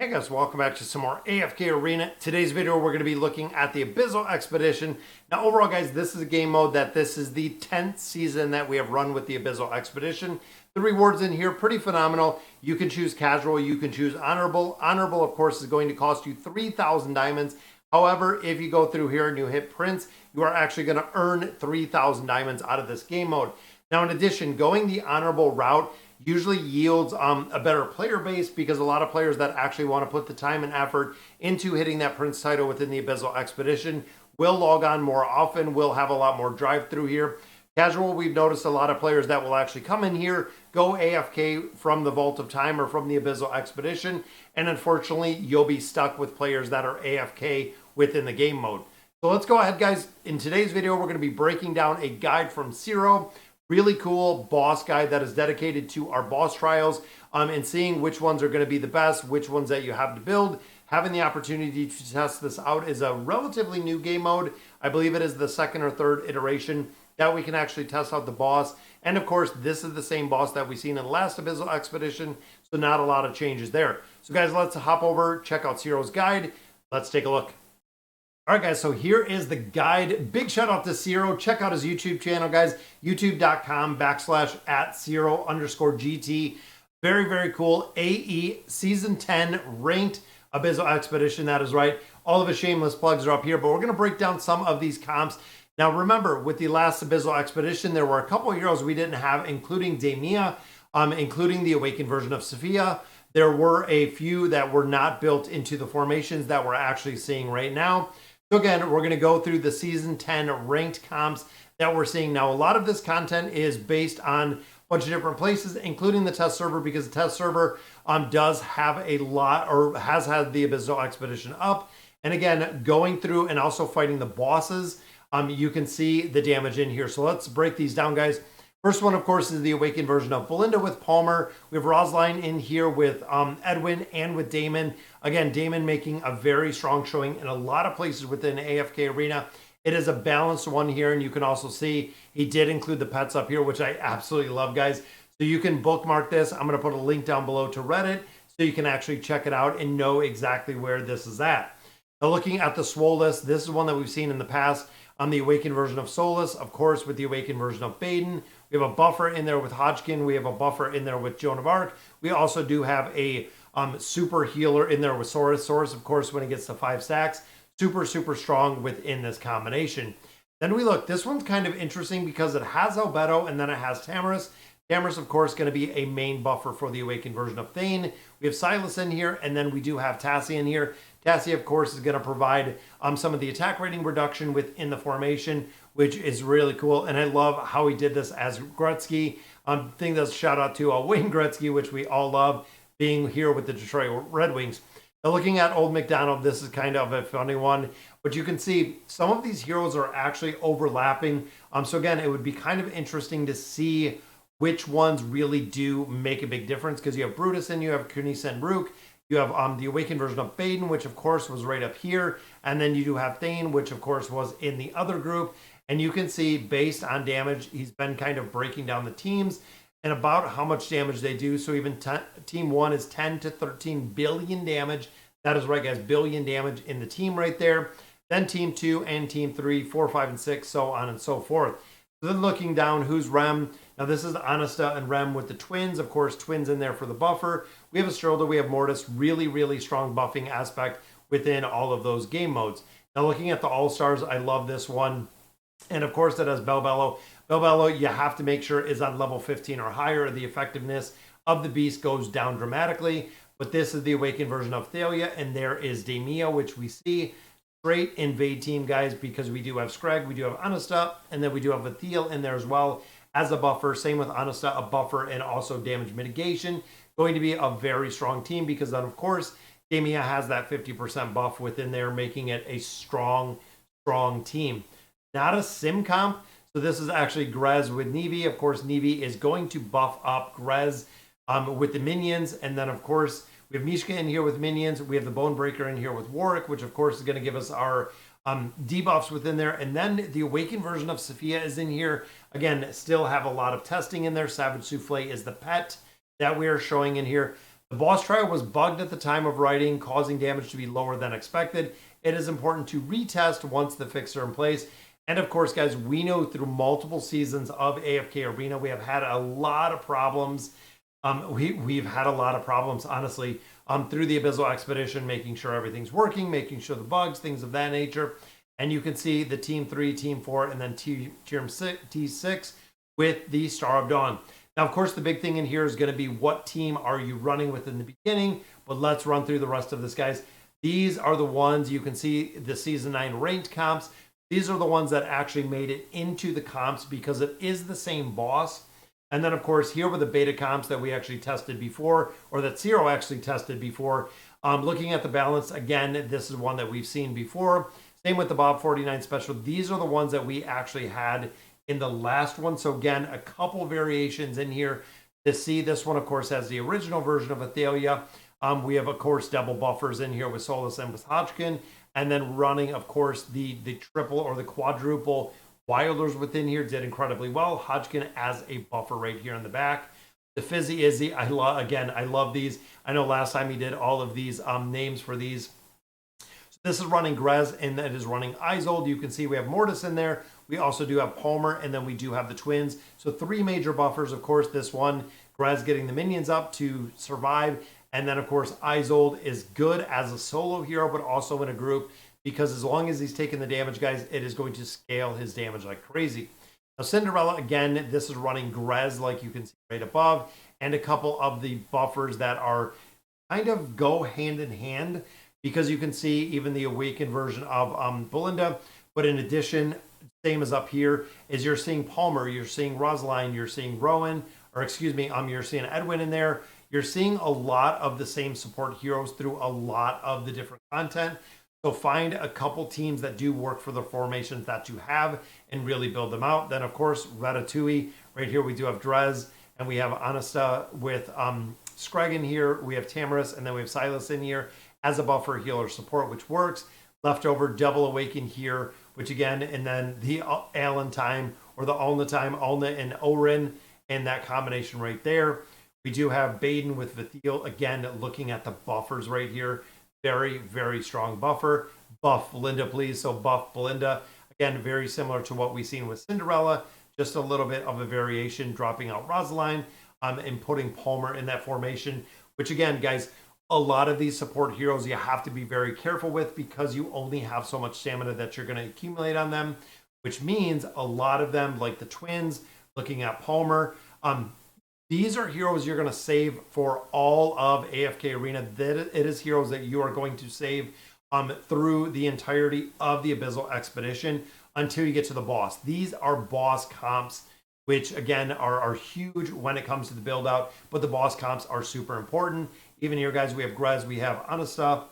Hey guys, welcome back to some more AFK Arena. Today's video we're going to be looking at the Abyssal Expedition. Now overall guys, this is a game mode that this is the 10th season that we have run with the Abyssal Expedition. The rewards in here pretty phenomenal. You can choose casual, you can choose honorable. Honorable of course is going to cost you 3,000 diamonds. However, if you go through here and you hit Prince, you are actually going to earn 3,000 diamonds out of this game mode. Now in addition, going the honorable route usually yields a better player base because a lot of players that actually want to put the time and effort into hitting that Prince title within the Abyssal Expedition will log on more often, will have a lot more drive through here. Casual, we've noticed a lot of players that will actually come in here, go AFK from the Vault of Time or from the Abyssal Expedition, and unfortunately, you'll be stuck with players that are AFK within the game mode. So let's go ahead, guys. In today's video, we're going to be breaking down a guide from Zero. Really cool boss guide that is dedicated to our boss trials and seeing which ones are going to be the best, which ones that you have to build. Having the opportunity to test this out is a relatively new game mode. I believe it is the second or third iteration that we can actually test out the boss. And of course, this is the same boss that we've seen in the last Abyssal Expedition, so not a lot of changes there. So guys, let's hop over, check out Zero's guide. Let's take a look. All right, guys, so here is the guide. Big shout out to Zero. Check out his YouTube channel, guys. youtube.com/@Zero_GT. Very, very cool. AE Season 10 ranked Abyssal Expedition. That is right. All of his shameless plugs are up here, but we're going to break down some of these comps. Now, remember, with the last Abyssal Expedition, there were a couple of heroes we didn't have, including Damia, including the Awakened version of Sophia. There were a few that were not built into the formations that we're actually seeing right now. So again, we're going to go through the Season 10 ranked comps that we're seeing. Now, a lot of this content is based on a bunch of different places, including the test server, because the test server does have a lot, or has had the Abyssal Expedition up. And again, going through and also fighting the bosses, you can see the damage in here. So let's break these down, guys. First one, of course, is the Awakened version of Belinda with Palmer. We have Rosline in here with Edwin and with Damon. Again, Damon making a very strong showing in a lot of places within AFK Arena. It is a balanced one here, and you can also see he did include the pets up here, which I absolutely love, guys. So you can bookmark this. I'm going to put a link down below to Reddit so you can actually check it out and know exactly where this is at. Now, looking at the Swole list, this is one that we've seen in the past on the Awakened version of Solus, of course, with the Awakened version of Baden. We have a buffer in there with Hodgkin. We have a buffer in there with Joan of Arc. We also do have a super healer in there with Saurus. Saurus, of course, when it gets to 5 stacks, super, super strong within this combination. Then we look, this one's kind of interesting because it has Albedo and then it has Tamurus. Tamurus, of course, going to be a main buffer for the Awakened version of Thane. We have Silas in here, and then we do have Tassie in here. Tassie, of course, is going to provide some of the attack rating reduction within the formation, which is really cool. And I love how he did this as Gretzky. Thing that's shout out to Wayne Gretzky, which we all love, being here with the Detroit Red Wings. Now, looking at Old McDonald, this is kind of a funny one, but you can see some of these heroes are actually overlapping. So again, it would be kind of interesting to see which ones really do make a big difference, because you have Brutus and you have Kunisa and Rook. You have the Awakened version of Baden, which of course was right up here. And then you do have Thane, which of course was in the other group. And you can see based on damage, he's been kind of breaking down the teams and about how much damage they do. So even team 1 is 10 to 13 billion damage. That is right, guys, billion damage in the team right there. Then team 2 and team 3, 4, 5, and 6, so on and so forth. So then looking down, who's Rem? Now this is Anasta and Rem with the twins. Of course, twins in there for the buffer. We have Estrelda, we have Mortis. Really, really strong buffing aspect within all of those game modes. Now looking at the All-Stars, I love this one. And of course, that has Belbello. Belbello, you have to make sure is on level 15 or higher. The effectiveness of the beast goes down dramatically. But this is the Awakened version of Thalia. And there is Damia, which we see. Great invade team, guys, because we do have Scrag, we do have Anasta, and then we do have Athel in there as well as a buffer. Same with Anasta, a buffer and also damage mitigation. Going to be a very strong team because then, of course, Damia has that 50% buff within there, making it a strong, strong team. Not a sim comp. So this is actually Grez with Nevi. Of course, Nevi is going to buff up Grez with the minions. And then, of course, we have Mishka in here with minions. We have the Bone Breaker in here with Warwick, which of course is going to give us our debuffs within there. And then the Awakened version of Sophia is in here. Again, still have a lot of testing in there. Savage Souffle is the pet that we are showing in here. The boss trial was bugged at the time of writing, causing damage to be lower than expected. It is important to retest once the fixes are in place. And of course, guys, we know through multiple seasons of AFK Arena, we have had a lot of problems. We've had a lot of problems, honestly, through the Abyssal Expedition, making sure everything's working, making sure the bugs, things of that nature. And you can see the Team 3, Team 4, and then T6 with the Star of Dawn. Now, of course, the big thing in here is going to be what team are you running with in the beginning, but let's run through the rest of this, guys. These are the ones you can see the Season 9 ranked comps. These are the ones that actually made it into the comps because it is the same boss. And then, of course, here were the beta comps that we actually tested before, or that Zero actually tested before. Looking at the balance, again, this is one that we've seen before. Same with the Bob 49 special. These are the ones that we actually had in the last one. So again, a couple variations in here to see. This one, of course, has the original version of Athalia. We have, of course, double buffers in here with Solus and with Hodgkin. And then running, of course, the triple or the quadruple Wilders within here did incredibly well. Hodgkin as a buffer right here in the back. The Fizzy Izzy, I love these. I know last time he did all of these names for these. So this is running Grez, and that is running Isold. You can see we have Mortis in there. We also do have Palmer, and then we do have the twins. So 3 major buffers. Of course, this one, Grez getting the minions up to survive. And then, of course, Isold is good as a solo hero, but also in a group, because as long as he's taking the damage, guys, it is going to scale his damage like crazy. Now, Cinderella, again, this is running Grez, like you can see right above, and a couple of the buffers that are kind of go hand in hand, because you can see even the awakened version of Belinda. But in addition, same as up here, is you're seeing Palmer, you're seeing Rosaline, you're seeing Rowan, or excuse me, you're seeing Edwin in there. You're seeing a lot of the same support heroes through a lot of the different content. So find a couple teams that do work for the formations that you have and really build them out. Then, of course, Ratatouille. Right here we do have Drez, and we have Anasta with Scrag in here. We have Tamaris, and then we have Silas in here as a buffer healer support, which works. Leftover double awaken here, which again, and then the Alan time or the Alna time, Alna and Orin, and that combination right there. We do have Baden with Vithiel, again, looking at the buffers right here. Very, very strong buffer. Buff Belinda, please. So buff Belinda. Again, very similar to what we've seen with Cinderella. Just a little bit of a variation, dropping out Rosaline and putting Palmer in that formation. Which again, guys, a lot of these support heroes you have to be very careful with because you only have so much stamina that you're going to accumulate on them. Which means a lot of them, like the twins, looking at Palmer, these are heroes you're going to save for all of AFK Arena. It is heroes that you are going to save through the entirety of the Abyssal Expedition until you get to the boss. These are boss comps, which again are huge when it comes to the build out, but the boss comps are super important. Even here, guys, we have Grez, we have Anasta,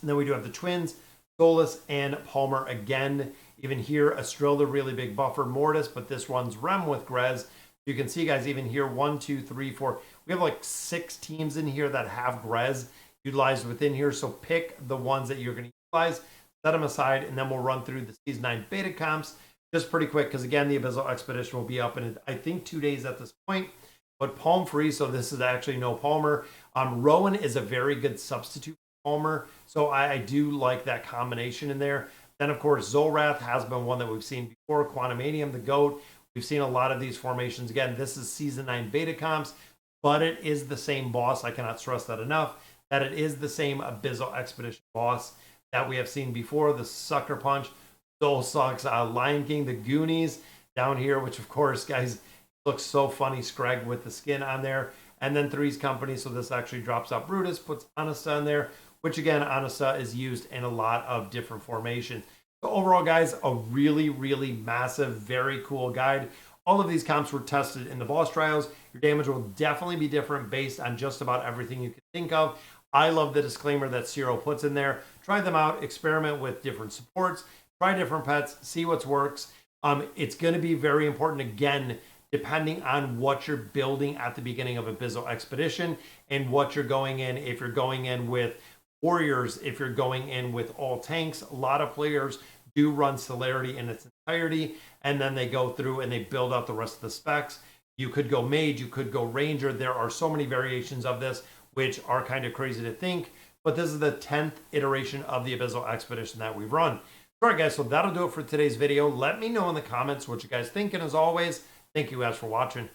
and then we do have the twins, Solus and Palmer again. Even here, Estrella, really big buffer, Mortis, but this one's Rem with Grez. You can see, guys, even here, 1, 2, 3, 4. We have like 6 teams in here that have Grez utilized within here. So pick the ones that you're going to utilize, set them aside, and then we'll run through the Season 9 beta comps just pretty quick because, again, the Abyssal Expedition will be up in, I think, 2 days at this point. But Palm free, so this is actually no Palmer. Rowan is a very good substitute for Palmer, so I do like that combination in there. Then, of course, Zolrath has been one that we've seen before. Quantumanium, the GOAT. We've seen a lot of these formations. Again, this is Season 9 beta comps, but it is the same boss. I cannot stress that enough, that it is the same Abyssal Expedition boss that we have seen before. The Sucker Punch, Soul Sucks, Lion King, the Goonies down here, which, of course, guys, looks so funny, Scrag with the skin on there. And then Three's Company, so this actually drops out Brutus, puts Anasta in there, which, again, Anasta is used in a lot of different formations. So overall, guys, a really, really massive, very cool guide. All of these comps were tested in the boss trials. Your damage will definitely be different based on just about everything you can think of. I love the disclaimer that Zero puts in there. Try them out, experiment with different supports, try different pets, see what works. It's going to be very important, again, depending on what you're building at the beginning of Abyssal Expedition and what you're going in. If you're going in with warriors, if you're going in with all tanks, a lot of players do run Celerity in its entirety, and then they go through and they build out the rest of the specs. You could go mage, you could go ranger. There are so many variations of this. which are kind of crazy to think. But this is the 10th iteration of the Abyssal Expedition that we've run. All right, guys, so that'll do it for today's video. Let me know in the comments what you guys think. And as always, thank you guys for watching.